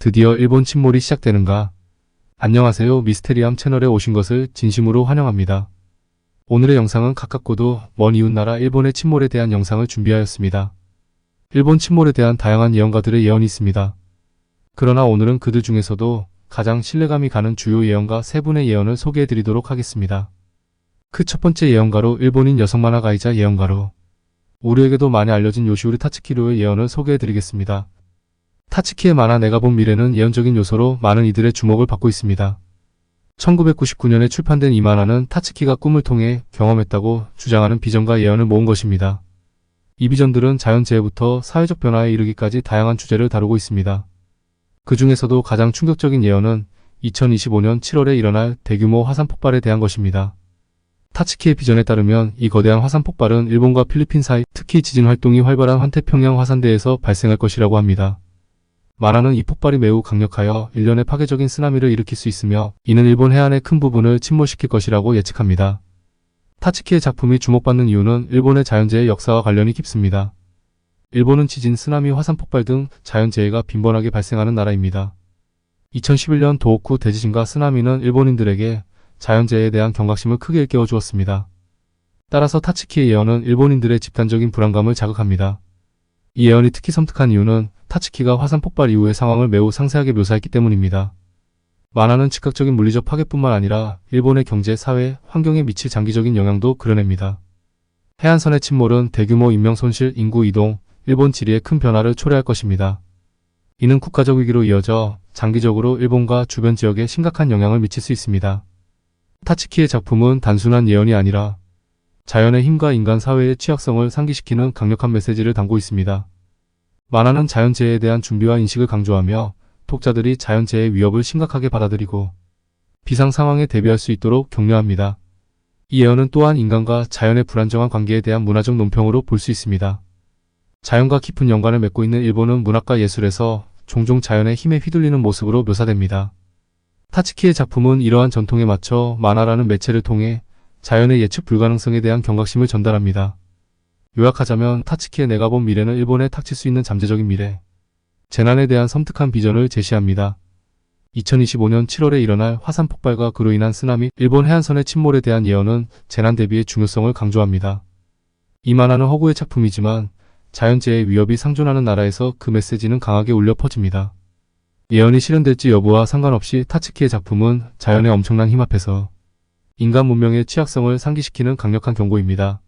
드디어 일본 침몰이 시작되는가? 안녕하세요. 미스테리함 채널에 오신 것을 진심으로 환영합니다. 오늘의 영상은 가깝고도 먼 이웃나라 일본의 침몰에 대한 영상을 준비하였습니다. 일본 침몰에 대한 다양한 예언가들의 예언이 있습니다. 그러나 오늘은 그들 중에서도 가장 신뢰감이 가는 주요 예언가 3분의 예언을 소개해드리도록 하겠습니다. 그 첫 번째 예언가로 일본인 여성 만화가이자 예언가로 우리에게도 많이 알려진 요시우리 타츠키로의 예언을 소개해드리겠습니다. 타츠키의 만화 내가 본 미래는 예언적인 요소로 많은 이들의 주목을 받고 있습니다. 1999년에 출판된 이 만화는 타츠키가 꿈을 통해 경험했다고 주장하는 비전과 예언을 모은 것입니다. 이 비전들은 자연재해부터 사회적 변화에 이르기까지 다양한 주제를 다루고 있습니다. 그 중에서도 가장 충격적인 예언은 2025년 7월에 일어날 대규모 화산 폭발에 대한 것입니다. 타츠키의 비전에 따르면 이 거대한 화산 폭발은 일본과 필리핀 사이, 특히 지진 활동이 활발한 환태평양 화산대에서 발생할 것이라고 합니다. 만화는 이 폭발이 매우 강력하여 일련의 파괴적인 쓰나미를 일으킬 수 있으며 이는 일본 해안의 큰 부분을 침몰시킬 것이라고 예측합니다. 타츠키의 작품이 주목받는 이유는 일본의 자연재해 역사와 관련이 깊습니다. 일본은 지진, 쓰나미, 화산 폭발 등 자연재해가 빈번하게 발생하는 나라입니다. 2011년 도호쿠 대지진과 쓰나미는 일본인들에게 자연재해에 대한 경각심을 크게 일깨워 주었습니다. 따라서 타츠키의 예언은 일본인들의 집단적인 불안감을 자극합니다. 이 예언이 특히 섬뜩한 이유는 타츠키가 화산 폭발 이후의 상황을 매우 상세하게 묘사했기 때문입니다. 만화는 즉각적인 물리적 파괴뿐만 아니라 일본의 경제, 사회, 환경에 미칠 장기적인 영향도 그려냅니다. 해안선의 침몰은 대규모 인명 손실, 인구 이동, 일본 지리에 큰 변화를 초래할 것입니다. 이는 국가적 위기로 이어져 장기적으로 일본과 주변 지역에 심각한 영향을 미칠 수 있습니다. 타츠키의 작품은 단순한 예언이 아니라 자연의 힘과 인간 사회의 취약성을 상기시키는 강력한 메시지를 담고 있습니다. 만화는 자연재해에 대한 준비와 인식을 강조하며 독자들이 자연재해의 위협을 심각하게 받아들이고 비상 상황에 대비할 수 있도록 격려합니다. 이 예언은 또한 인간과 자연의 불안정한 관계에 대한 문화적 논평으로 볼 수 있습니다. 자연과 깊은 연관을 맺고 있는 일본은 문학과 예술에서 종종 자연의 힘에 휘둘리는 모습으로 묘사됩니다. 타츠키의 작품은 이러한 전통에 맞춰 만화라는 매체를 통해 자연의 예측 불가능성에 대한 경각심을 전달합니다. 요약하자면 타츠키의 내가 본 미래는 일본에 닥칠 수 있는 잠재적인 미래, 재난에 대한 섬뜩한 비전을 제시합니다. 2025년 7월에 일어날 화산 폭발과 그로 인한 쓰나미, 일본 해안선의 침몰에 대한 예언은 재난 대비의 중요성을 강조합니다. 이 만화는 허구의 작품이지만 자연재해의 위협이 상존하는 나라에서 그 메시지는 강하게 울려 퍼집니다. 예언이 실현될지 여부와 상관없이 타츠키의 작품은 자연의 엄청난 힘 앞에서 인간 문명의 취약성을 상기시키는 강력한 경고입니다.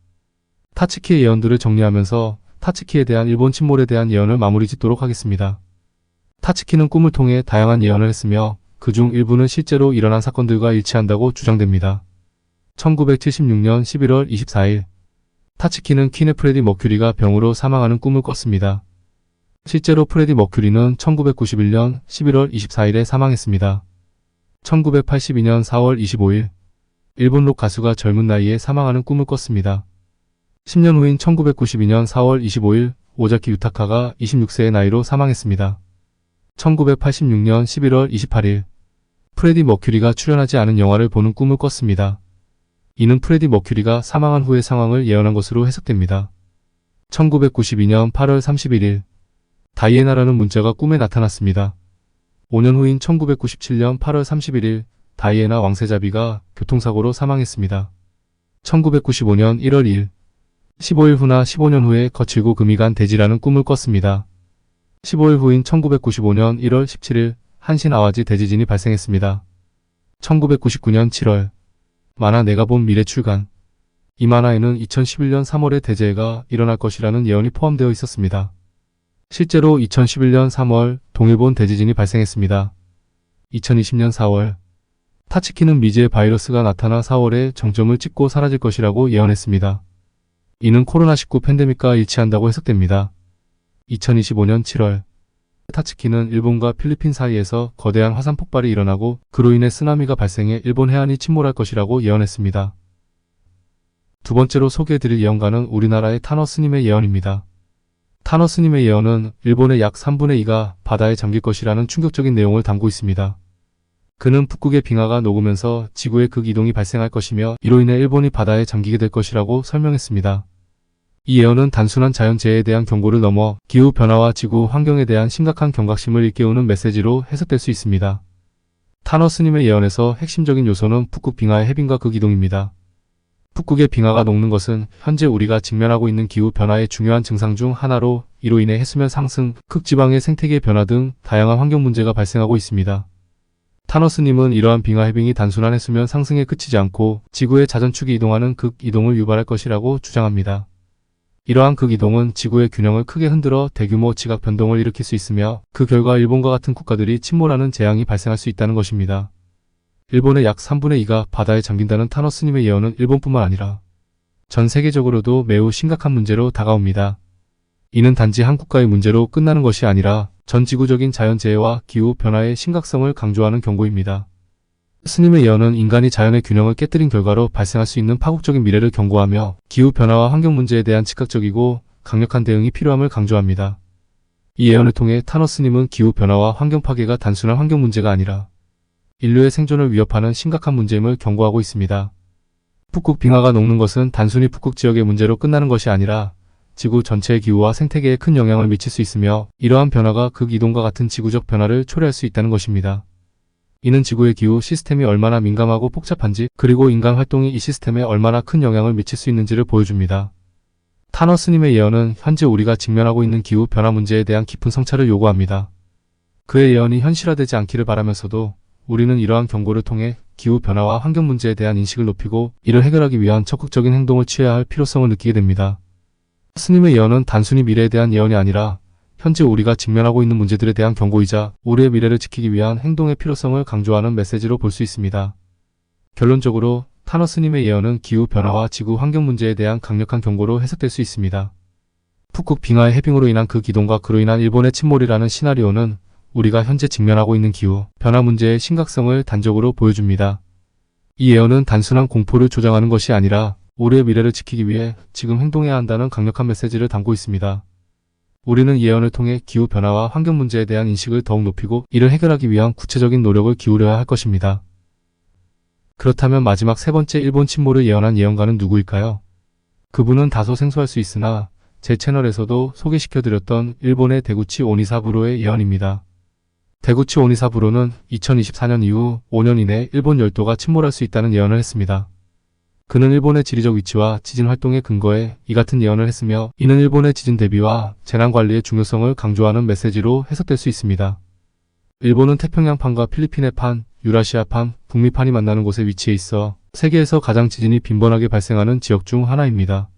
타츠키의 예언들을 정리하면서 타츠키에 대한 일본 침몰에 대한 예언을 마무리 짓도록 하겠습니다. 타츠키는 꿈을 통해 다양한 예언을 했으며 그중 일부는 실제로 일어난 사건들과 일치한다고 주장됩니다. 1976년 11월 24일 타츠키는 퀸의 프레디 머큐리가 병으로 사망하는 꿈을 꿨습니다. 실제로 프레디 머큐리는 1991년 11월 24일에 사망했습니다. 1982년 4월 25일 일본 록 가수가 젊은 나이에 사망하는 꿈을 꿨습니다. 10년 후인 1992년 4월 25일 오자키 유타카가 26세의 나이로 사망했습니다. 1986년 11월 28일 프레디 머큐리가 출연하지 않은 영화를 보는 꿈을 꿨습니다. 이는 프레디 머큐리가 사망한 후의 상황을 예언한 것으로 해석됩니다. 1992년 8월 31일 다이애나라는 문자가 꿈에 나타났습니다. 5년 후인 1997년 8월 31일 다이애나 왕세자비가 교통사고로 사망했습니다. 1995년 1월 2일 15일 후나 15년 후에 거칠고 금이 간 대지라는 꿈을 꿨습니다. 15일 후인 1995년 1월 17일 한신 아와지 대지진이 발생했습니다. 1999년 7월 만화 내가 본 미래 출간. 이 만화에는 2011년 3월에 대재해가 일어날 것이라는 예언이 포함되어 있었습니다. 실제로 2011년 3월 동일본 대지진이 발생했습니다. 2020년 4월 타츠키는 미지의 바이러스가 나타나 4월에 정점을 찍고 사라질 것이라고 예언했습니다. 이는 코로나19 팬데믹과 일치한다고 해석됩니다. 2025년 7월 타츠키는 일본과 필리핀 사이에서 거대한 화산 폭발이 일어나고 그로 인해 쓰나미가 발생해 일본 해안이 침몰할 것이라고 예언했습니다. 두 번째로 소개해드릴 예언가는 우리나라의 타너 스님의 예언입니다. 타너 스님의 예언은 일본의 약 3분의 2가 바다에 잠길 것이라는 충격적인 내용을 담고 있습니다. 그는 북극의 빙하가 녹으면서 지구의 극이동이 발생할 것이며 이로 인해 일본이 바다에 잠기게 될 것이라고 설명했습니다. 이 예언은 단순한 자연재해에 대한 경고를 넘어 기후변화와 지구 환경에 대한 심각한 경각심을 일깨우는 메시지로 해석될 수 있습니다. 타노스님의 예언에서 핵심적인 요소는 북극 빙하의 해빙과 극이동입니다. 북극의 빙하가 녹는 것은 현재 우리가 직면하고 있는 기후변화의 중요한 증상 중 하나로 이로 인해 해수면 상승, 극지방의 생태계 변화 등 다양한 환경 문제가 발생하고 있습니다. 타노스님은 이러한 빙하 해빙이 단순한 해수면 상승에 그치지 않고 지구의 자전축이 이동하는 극이동을 유발할 것이라고 주장합니다. 이러한 극이동은 지구의 균형을 크게 흔들어 대규모 지각 변동을 일으킬 수 있으며 그 결과 일본과 같은 국가들이 침몰하는 재앙이 발생할 수 있다는 것입니다. 일본의 약 3분의 2가 바다에 잠긴다는 타노스님의 예언은 일본뿐만 아니라 전 세계적으로도 매우 심각한 문제로 다가옵니다. 이는 단지 한 국가의 문제로 끝나는 것이 아니라 전 지구적인 자연재해와 기후변화의 심각성을 강조하는 경고입니다. 스님의 예언은 인간이 자연의 균형을 깨뜨린 결과로 발생할 수 있는 파국적인 미래를 경고하며 기후변화와 환경 문제에 대한 즉각적이고 강력한 대응이 필요함을 강조합니다. 이 예언을 통해 타노스님은 기후변화와 환경 파괴가 단순한 환경 문제가 아니라 인류의 생존을 위협하는 심각한 문제임을 경고하고 있습니다. 북극 빙하가 녹는 것은 단순히 북극 지역의 문제로 끝나는 것이 아니라 지구 전체의 기후와 생태계에 큰 영향을 미칠 수 있으며 이러한 변화가 극이동과 같은 지구적 변화를 초래할 수 있다는 것입니다. 이는 지구의 기후 시스템이 얼마나 민감하고 복잡한지 그리고 인간 활동이 이 시스템에 얼마나 큰 영향을 미칠 수 있는지를 보여줍니다. 타노스님의 예언은 현재 우리가 직면하고 있는 기후 변화 문제에 대한 깊은 성찰을 요구합니다. 그의 예언이 현실화되지 않기를 바라면서도 우리는 이러한 경고를 통해 기후 변화와 환경 문제에 대한 인식을 높이고 이를 해결하기 위한 적극적인 행동을 취해야 할 필요성을 느끼게 됩니다. 스님의 예언은 단순히 미래에 대한 예언이 아니라 현재 우리가 직면하고 있는 문제들에 대한 경고이자 우리의 미래를 지키기 위한 행동의 필요성을 강조하는 메시지로 볼 수 있습니다. 결론적으로 타노스님의 예언은 기후변화와 지구 환경 문제에 대한 강력한 경고로 해석될 수 있습니다. 북극 빙하의 해빙으로 인한 극이동과 그로 인한 일본의 침몰이라는 시나리오는 우리가 현재 직면하고 있는 기후 변화 문제의 심각성을 단적으로 보여줍니다. 이 예언은 단순한 공포를 조장하는 것이 아니라 우리의 미래를 지키기 위해 지금 행동해야 한다는 강력한 메시지를 담고 있습니다. 우리는 이 예언을 통해 기후변화와 환경 문제에 대한 인식을 더욱 높이고 이를 해결하기 위한 구체적인 노력을 기울여야 할 것입니다. 그렇다면 마지막 세 번째 일본 침몰을 예언한 예언가는 누구일까요? 그분은 다소 생소할 수 있으나 제 채널에서도 소개시켜드렸던 일본의 데구치 오니사부로의 예언입니다. 데구치 오니사부로는 2024년 이후 5년 이내 일본 열도가 침몰할 수 있다는 예언을 했습니다. 그는 일본의 지리적 위치와 지진 활동에 근거해 이 같은 예언을 했으며 이는 일본의 지진 대비와 재난관리의 중요성을 강조하는 메시지로 해석될 수 있습니다. 일본은 태평양판과 필리핀해판, 유라시아판, 북미판이 만나는 곳에 위치해 있어 세계에서 가장 지진이 빈번하게 발생하는 지역 중 하나입니다.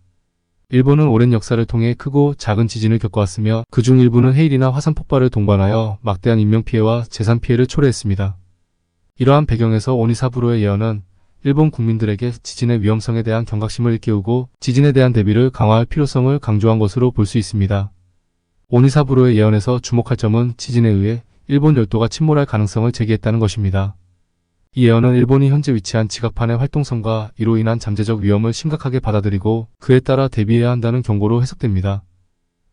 일본은 오랜 역사를 통해 크고 작은 지진을 겪어왔으며 그중 일부는 해일이나 화산 폭발을 동반하여 막대한 인명피해와 재산피해를 초래했습니다. 이러한 배경에서 오니사부로의 예언은 일본 국민들에게 지진의 위험성에 대한 경각심을 일깨우고 지진에 대한 대비를 강화할 필요성을 강조한 것으로 볼 수 있습니다. 오니사부로의 예언에서 주목할 점은 지진에 의해 일본 열도가 침몰할 가능성을 제기했다는 것입니다. 이 예언은 일본이 현재 위치한 지각판의 활동성과 이로 인한 잠재적 위험을 심각하게 받아들이고 그에 따라 대비해야 한다는 경고로 해석됩니다.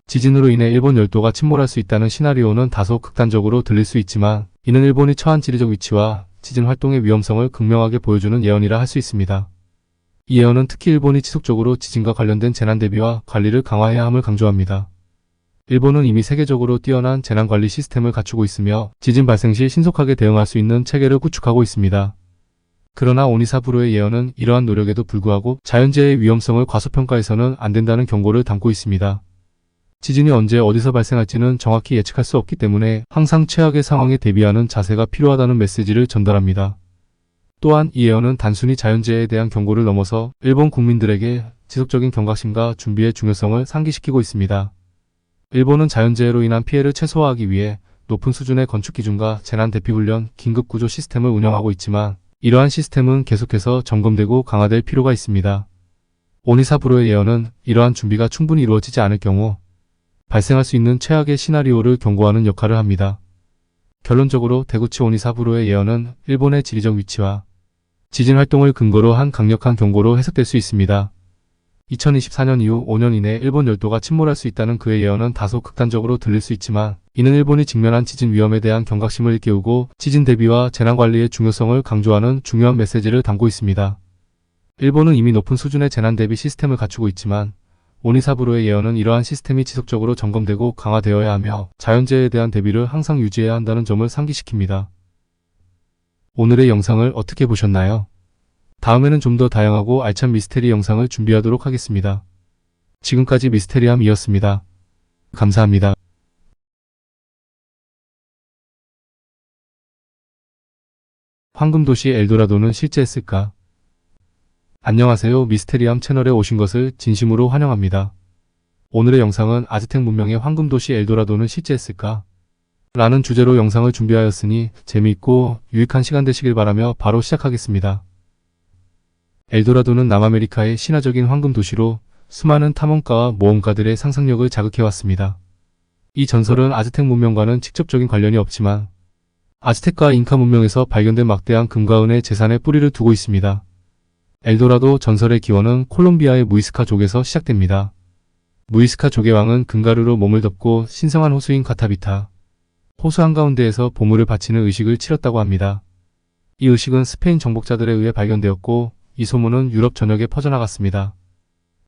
지진으로 인해 일본 열도가 침몰할 수 있다는 시나리오는 다소 극단적으로 들릴 수 있지만 이는 일본이 처한 지리적 위치와 지진 활동의 위험성을 극명하게 보여주는 예언이라 할 수 있습니다. 이 예언은 특히 일본이 지속적으로 지진과 관련된 재난 대비와 관리를 강화해야 함을 강조합니다. 일본은 이미 세계적으로 뛰어난 재난관리 시스템을 갖추고 있으며 지진 발생 시 신속하게 대응할 수 있는 체계를 구축하고 있습니다. 그러나 오니사부로의 예언은 이러한 노력에도 불구하고 자연재해의 위험성을 과소평가해서는 안 된다는 경고를 담고 있습니다. 지진이 언제 어디서 발생할지는 정확히 예측할 수 없기 때문에 항상 최악의 상황에 대비하는 자세가 필요하다는 메시지를 전달합니다. 또한 이 예언은 단순히 자연재해에 대한 경고를 넘어서 일본 국민들에게 지속적인 경각심과 준비의 중요성을 상기시키고 있습니다. 일본은 자연재해로 인한 피해를 최소화하기 위해 높은 수준의 건축 기준과 재난 대피 훈련, 긴급 구조 시스템을 운영하고 있지만 이러한 시스템은 계속해서 점검되고 강화될 필요가 있습니다. 오니사부로의 예언은 이러한 준비가 충분히 이루어지지 않을 경우 발생할 수 있는 최악의 시나리오를 경고하는 역할을 합니다. 결론적으로 데구치 오니사부로의 예언은 일본의 지리적 위치와 지진 활동을 근거로 한 강력한 경고로 해석될 수 있습니다. 2024년 이후 5년 이내 일본 열도가 침몰할 수 있다는 그의 예언은 다소 극단적으로 들릴 수 있지만 이는 일본이 직면한 지진 위험에 대한 경각심을 일깨우고 지진 대비와 재난관리의 중요성을 강조하는 중요한 메시지를 담고 있습니다. 일본은 이미 높은 수준의 재난 대비 시스템을 갖추고 있지만 오니사부로의 예언은 이러한 시스템이 지속적으로 점검되고 강화되어야 하며 자연재해에 대한 대비를 항상 유지해야 한다는 점을 상기시킵니다. 오늘의 영상을 어떻게 보셨나요? 다음에는 좀 더 다양하고 알찬 미스테리 영상을 준비하도록 하겠습니다. 지금까지 미스테리함이었습니다. 감사합니다. 황금도시 엘도라도는 실제했을까? 안녕하세요. 미스테리함 채널에 오신 것을 진심으로 환영합니다. 오늘의 영상은 아즈텍 문명의 황금도시 엘도라도는 실제했을까? 라는 주제로 영상을 준비하였으니 재미있고 유익한 시간 되시길 바라며 바로 시작하겠습니다. 엘도라도는 남아메리카의 신화적인 황금도시로 수많은 탐험가와 모험가들의 상상력을 자극해왔습니다. 이 전설은 아즈텍 문명과는 직접적인 관련이 없지만 아즈텍과 잉카 문명에서 발견된 막대한 금과 은의 재산에 뿌리를 두고 있습니다. 엘도라도 전설의 기원은 콜롬비아의 무이스카족에서 시작됩니다. 무이스카족의 왕은 금가루로 몸을 덮고 신성한 호수인 카타비타, 호수 한가운데에서 보물을 바치는 의식을 치렀다고 합니다. 이 의식은 스페인 정복자들에 의해 발견되었고 이 소문은 유럽 전역에 퍼져나갔습니다.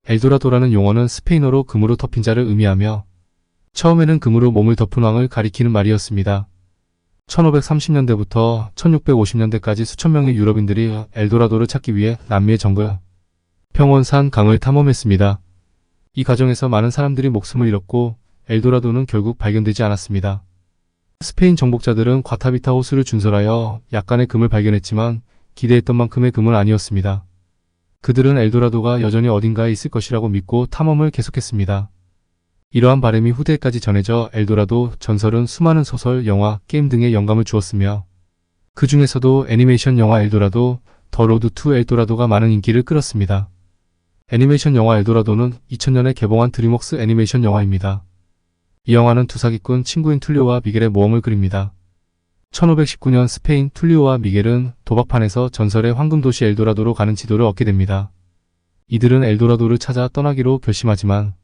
엘도라도라는 용어는 스페인어로 금으로 덮인 자를 의미하며 처음에는 금으로 몸을 덮은 왕을 가리키는 말이었습니다. 1530년대부터 1650년대까지 수천 명의 유럽인들이 엘도라도를 찾기 위해 남미의 정글, 평원산 강을 탐험했습니다. 이 과정에서 많은 사람들이 목숨을 잃었고 엘도라도는 결국 발견되지 않았습니다. 스페인 정복자들은 과타비타 호수를 준설하여 약간의 금을 발견했지만 기대했던 만큼의 금은 아니었습니다. 그들은 엘도라도가 여전히 어딘가에 있을 것이라고 믿고 탐험을 계속했습니다. 이러한 바람이 후대에까지 전해져 엘도라도 전설은 수많은 소설, 영화, 게임 등의 영감을 주었으며 그 중에서도 애니메이션 영화 엘도라도, 더 로드 투 엘도라도가 많은 인기를 끌었습니다. 애니메이션 영화 엘도라도는 2000년에 개봉한 드림웍스 애니메이션 영화입니다. 이 영화는 두 사기꾼 친구인 툴리오와 미겔의 모험을 그립니다. 1519년 스페인 툴리오와 미겔은 도박판에서 전설의 황금도시 엘도라도로 가는 지도를 얻게 됩니다. 이들은 엘도라도를 찾아 떠나기로 결심하지만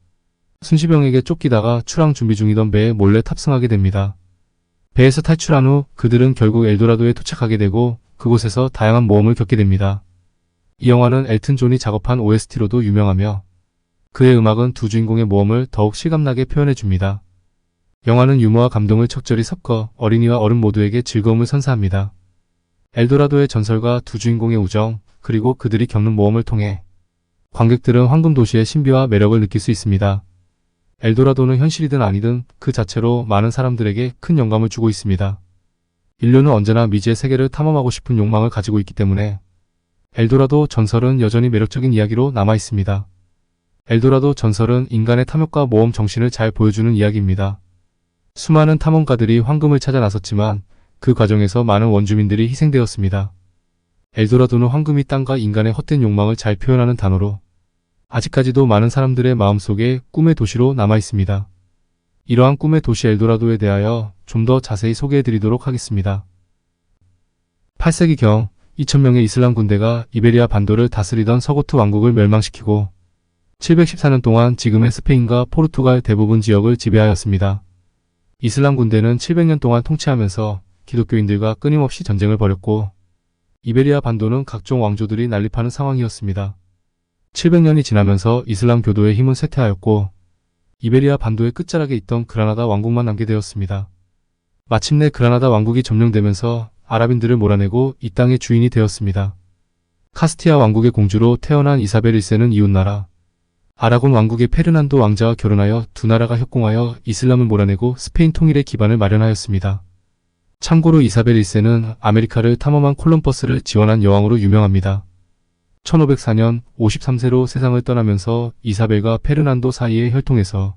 순시병에게 쫓기다가 출항 준비 중이던 배에 몰래 탑승하게 됩니다. 배에서 탈출한 후 그들은 결국 엘도라도에 도착하게 되고 그곳에서 다양한 모험을 겪게 됩니다. 이 영화는 엘튼 존이 작업한 OST로도 유명하며 그의 음악은 두 주인공의 모험을 더욱 실감나게 표현해줍니다. 영화는 유머와 감동을 적절히 섞어 어린이와 어른 모두에게 즐거움을 선사합니다. 엘도라도의 전설과 두 주인공의 우정, 그리고 그들이 겪는 모험을 통해 관객들은 황금도시의 신비와 매력을 느낄 수 있습니다. 엘도라도는 현실이든 아니든 그 자체로 많은 사람들에게 큰 영감을 주고 있습니다. 인류는 언제나 미지의 세계를 탐험하고 싶은 욕망을 가지고 있기 때문에 엘도라도 전설은 여전히 매력적인 이야기로 남아 있습니다. 엘도라도 전설은 인간의 탐욕과 모험 정신을 잘 보여주는 이야기입니다. 수많은 탐험가들이 황금을 찾아 나섰지만 그 과정에서 많은 원주민들이 희생되었습니다. 엘도라도는 황금이 땅과 인간의 헛된 욕망을 잘 표현하는 단어로 아직까지도 많은 사람들의 마음속에 꿈의 도시로 남아 있습니다. 이러한 꿈의 도시 엘도라도에 대하여 좀 더 자세히 소개해드리도록 하겠습니다. 8세기경 2000명의 이슬람 군대가 이베리아 반도를 다스리던 서고트 왕국을 멸망시키고 714년 동안 지금의 스페인과 포르투갈 대부분 지역을 지배하였습니다. 이슬람 군대는 700년 동안 통치하면서 기독교인들과 끊임없이 전쟁을 벌였고 이베리아 반도는 각종 왕조들이 난립하는 상황이었습니다. 700년이 지나면서 이슬람 교도의 힘은 쇠퇴하였고 이베리아 반도의 끝자락에 있던 그라나다 왕국만 남게 되었습니다. 마침내 그라나다 왕국이 점령되면서 아랍인들을 몰아내고 이 땅의 주인이 되었습니다. 카스티아 왕국의 공주로 태어난 이사벨 1세는 이웃나라 아라곤 왕국의 페르난도 왕자와 결혼하여 두 나라가 협공하여 이슬람을 몰아내고 스페인 통일의 기반을 마련하였습니다. 참고로 이사벨 1세는 아메리카를 탐험한 콜럼버스를 지원한 여왕으로 유명합니다. 1504년 53세로 세상을 떠나면서 이사벨과 페르난도 사이의 혈통에서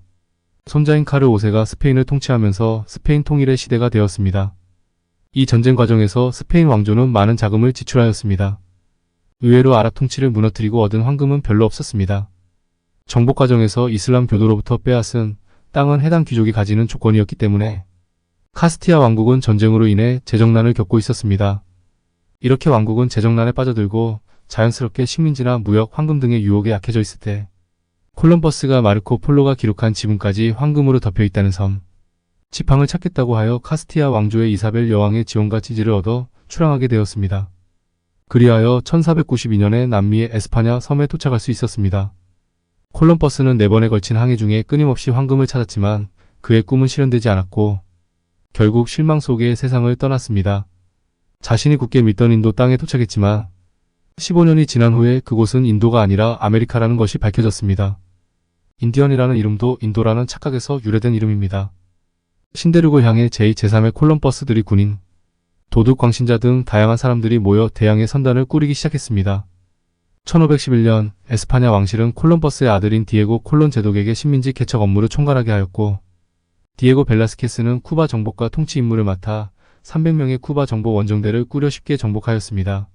손자인 카르 5세가 스페인을 통치하면서 스페인 통일의 시대가 되었습니다. 이 전쟁 과정에서 스페인 왕조는 많은 자금을 지출하였습니다. 의외로 아랍 통치를 무너뜨리고 얻은 황금은 별로 없었습니다. 정복 과정에서 이슬람 교도로부터 빼앗은 땅은 해당 귀족이 가지는 조건이었기 때문에 카스티아 왕국은 전쟁으로 인해 재정난을 겪고 있었습니다. 이렇게 왕국은 재정난에 빠져들고 자연스럽게 식민지나 무역, 황금 등의 유혹에 약해져 있을 때 콜럼버스가 마르코 폴로가 기록한 지붕까지 황금으로 덮여 있다는 섬, 지팡을 찾겠다고 하여 카스티아 왕조의 이사벨 여왕의 지원과 지지를 얻어 출항하게 되었습니다. 그리하여 1492년에 남미의 에스파냐 섬에 도착할 수 있었습니다. 콜럼버스는 4번에 걸친 항해 중에 끊임없이 황금을 찾았지만 그의 꿈은 실현되지 않았고 결국 실망 속에 세상을 떠났습니다. 자신이 굳게 믿던 인도 땅에 도착했지만 15년이 지난 후에 그곳은 인도가 아니라 아메리카라는 것이 밝혀졌습니다. 인디언이라는 이름도 인도라는 착각에서 유래된 이름입니다. 신대륙을 향해 제2, 제3의 콜럼버스들이 군인, 도둑 광신자 등 다양한 사람들이 모여 대항해 선단을 꾸리기 시작했습니다. 1511년 에스파냐 왕실은 콜럼버스의 아들인 디에고 콜론 제독에게 식민지 개척 업무를 총괄하게 하였고 디에고 벨라스케스는 쿠바 정복과 통치 임무를 맡아 300명의 쿠바 정복 원정대를 꾸려 쉽게 정복하였습니다.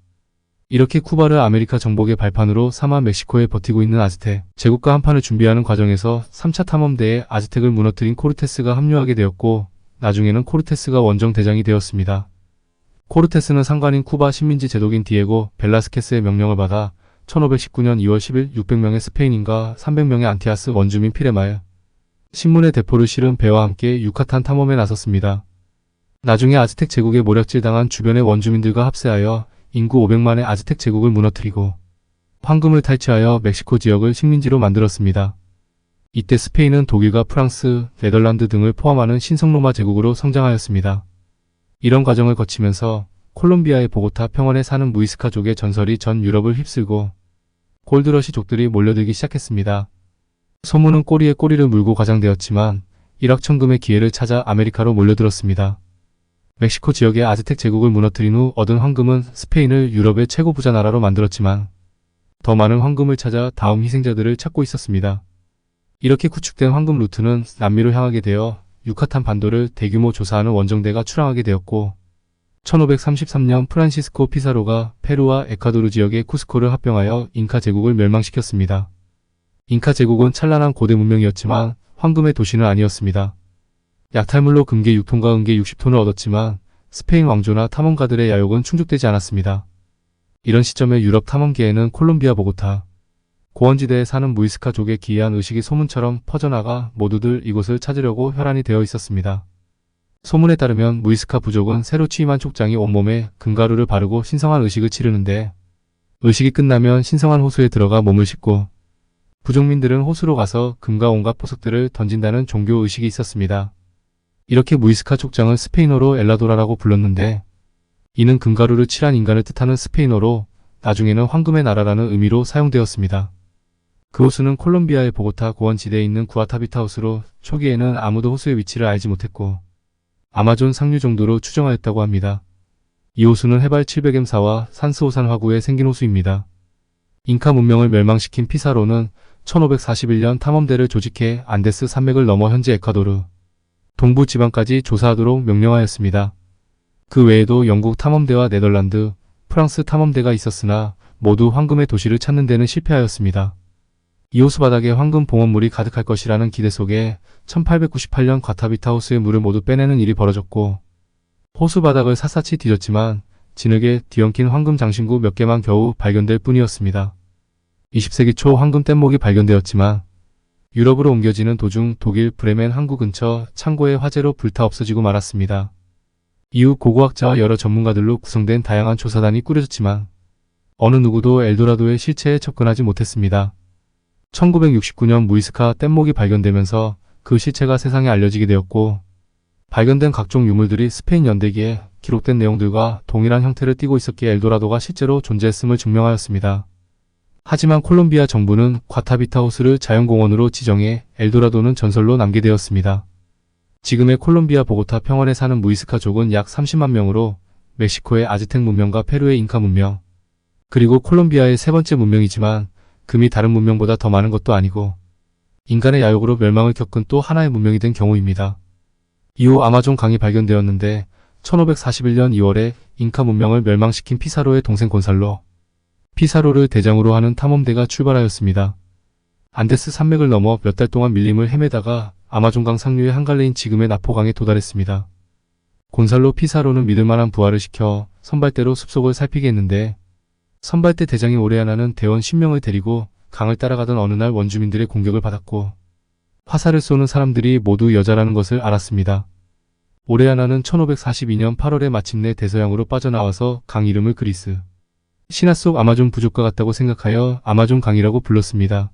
이렇게 쿠바를 아메리카 정복의 발판으로 삼아 멕시코에 버티고 있는 아즈텍 제국과 한판을 준비하는 과정에서 3차 탐험대에 아즈텍을 무너뜨린 코르테스가 합류하게 되었고 나중에는 코르테스가 원정 대장이 되었습니다. 코르테스는 상관인 쿠바 식민지 제독인 디에고 벨라스케스의 명령을 받아 1519년 2월 10일 600명의 스페인인과 300명의 안티아스 원주민 피레마에 신문의 대포를 실은 배와 함께 유카탄 탐험에 나섰습니다. 나중에 아즈텍 제국에 모략질당한 주변의 원주민들과 합세하여 인구 500만의 아즈텍 제국을 무너뜨리고 황금을 탈취하여 멕시코 지역을 식민지로 만들었습니다. 이때 스페인은 독일과 프랑스, 네덜란드 등을 포함하는 신성로마 제국으로 성장하였습니다. 이런 과정을 거치면서 콜롬비아의 보고타 평원에 사는 무이스카족의 전설이 전 유럽을 휩쓸고 골드러시족들이 몰려들기 시작했습니다. 소문은 꼬리에 꼬리를 물고 과장되었지만 일확천금의 기회를 찾아 아메리카로 몰려들었습니다. 멕시코 지역의 아즈텍 제국을 무너뜨린 후 얻은 황금은 스페인을 유럽의 최고 부자 나라로 만들었지만 더 많은 황금을 찾아 다음 희생자들을 찾고 있었습니다. 이렇게 구축된 황금 루트는 남미로 향하게 되어 유카탄 반도를 대규모 조사하는 원정대가 출항하게 되었고 1533년 프란시스코 피사로가 페루와 에콰도르 지역의 쿠스코를 합병하여 잉카 제국을 멸망시켰습니다. 잉카 제국은 찬란한 고대 문명이었지만 황금의 도시는 아니었습니다. 약탈물로 금괴 6톤과 은괴 60톤을 얻었지만 스페인 왕조나 탐험가들의 야욕은 충족되지 않았습니다. 이런 시점에 유럽 탐험계에는 콜롬비아 보고타, 고원지대에 사는 무이스카족의 기이한 의식이 소문처럼 퍼져나가 모두들 이곳을 찾으려고 혈안이 되어 있었습니다. 소문에 따르면 무이스카 부족은 새로 취임한 족장이 온몸에 금가루를 바르고 신성한 의식을 치르는데 의식이 끝나면 신성한 호수에 들어가 몸을 씻고 부족민들은 호수로 가서 금과 온갖 보석들을 던진다는 종교 의식이 있었습니다. 이렇게 무이스카 족장을 스페인어로 엘라도라라고 불렀는데 이는 금가루를 칠한 인간을 뜻하는 스페인어로 나중에는 황금의 나라라는 의미로 사용되었습니다. 그 호수는 콜롬비아의 보고타 고원지대에 있는 구아타비타호수로 초기에는 아무도 호수의 위치를 알지 못했고 아마존 상류 정도로 추정하였다고 합니다. 이 호수는 해발 700m사와 산스호산 화구에 생긴 호수입니다. 잉카 문명을 멸망시킨 피사로는 1541년 탐험대를 조직해 안데스 산맥을 넘어 현재 에콰도르 동부 지방까지 조사하도록 명령하였습니다. 그 외에도 영국 탐험대와 네덜란드, 프랑스 탐험대가 있었으나 모두 황금의 도시를 찾는 데는 실패하였습니다. 이 호수 바닥에 황금 봉헌물이 가득할 것이라는 기대 속에 1898년 과타비타 호수의 물을 모두 빼내는 일이 벌어졌고 호수 바닥을 샅샅이 뒤졌지만 진흙에 뒤엉킨 황금 장신구 몇 개만 겨우 발견될 뿐이었습니다. 20세기 초 황금 뗏목이 발견되었지만 유럽으로 옮겨지는 도중 독일 브레멘 항구 근처 창고의 화재로 불타 없어지고 말았습니다. 이후 고고학자와 여러 전문가들로 구성된 다양한 조사단이 꾸려졌지만 어느 누구도 엘도라도의 실체에 접근하지 못했습니다. 1969년 무이스카 뗏목이 발견되면서 그 실체가 세상에 알려지게 되었고 발견된 각종 유물들이 스페인 연대기에 기록된 내용들과 동일한 형태를 띠고 있었기에 엘도라도가 실제로 존재했음을 증명하였습니다. 하지만 콜롬비아 정부는 과타비타 호수를 자연공원으로 지정해 엘도라도는 전설로 남게 되었습니다. 지금의 콜롬비아 보고타 평원에 사는 무이스카족은 약 30만 명으로 멕시코의 아즈텍 문명과 페루의 잉카 문명, 그리고 콜롬비아의 세 번째 문명이지만 금이 다른 문명보다 더 많은 것도 아니고 인간의 야욕으로 멸망을 겪은 또 하나의 문명이 된 경우입니다. 이후 아마존 강이 발견되었는데 1541년 2월에 잉카 문명을 멸망시킨 피사로의 동생 곤살로, 피사로를 대장으로 하는 탐험대가 출발하였습니다. 안데스 산맥을 넘어 몇 달 동안 밀림을 헤매다가 아마존강 상류의 한 갈래인 지금의 나포강에 도달했습니다. 곤살로 피사로는 믿을만한 부하를 시켜 선발대로 숲속을 살피게 했는데 선발대 대장인 오레아나는 대원 10명을 데리고 강을 따라가던 어느 날 원주민들의 공격을 받았고 화살을 쏘는 사람들이 모두 여자라는 것을 알았습니다. 오레아나는 1542년 8월에 마침내 대서양으로 빠져나와서 강 이름을 그리스 신화 속 아마존 부족과 같다고 생각하여 아마존 강이라고 불렀습니다.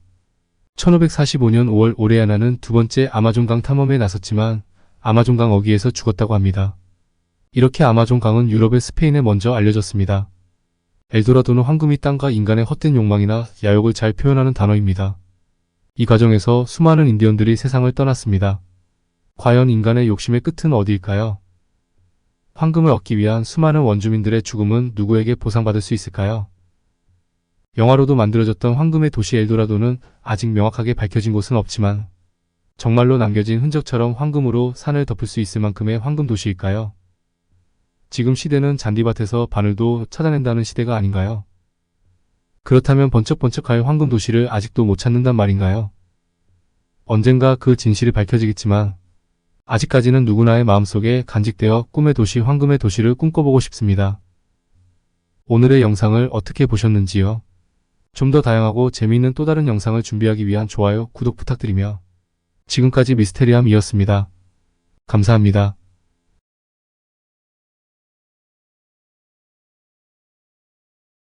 1545년 5월 오레아나는 두 번째 아마존강 탐험에 나섰지만 아마존강 어귀에서 죽었다고 합니다. 이렇게 아마존강은 유럽의 스페인에 먼저 알려졌습니다. 엘도라도는 황금이 땅과 인간의 헛된 욕망이나 야욕을 잘 표현하는 단어입니다. 이 과정에서 수많은 인디언들이 세상을 떠났습니다. 과연 인간의 욕심의 끝은 어디일까요? 황금을 얻기 위한 수많은 원주민들의 죽음은 누구에게 보상받을 수 있을까요? 영화로도 만들어졌던 황금의 도시 엘도라도는 아직 명확하게 밝혀진 곳은 없지만 정말로 남겨진 흔적처럼 황금으로 산을 덮을 수 있을 만큼의 황금 도시일까요? 지금 시대는 잔디밭에서 바늘도 찾아낸다는 시대가 아닌가요? 그렇다면 번쩍번쩍할 황금 도시를 아직도 못 찾는단 말인가요? 언젠가 그 진실이 밝혀지겠지만 아직까지는 누구나의 마음속에 간직되어 꿈의 도시 황금의 도시를 꿈꿔보고 싶습니다. 오늘의 영상을 어떻게 보셨는지요? 좀 더 다양하고 재미있는 또 다른 영상을 준비하기 위한 좋아요, 구독 부탁드리며 지금까지 미스테리함이었습니다. 감사합니다.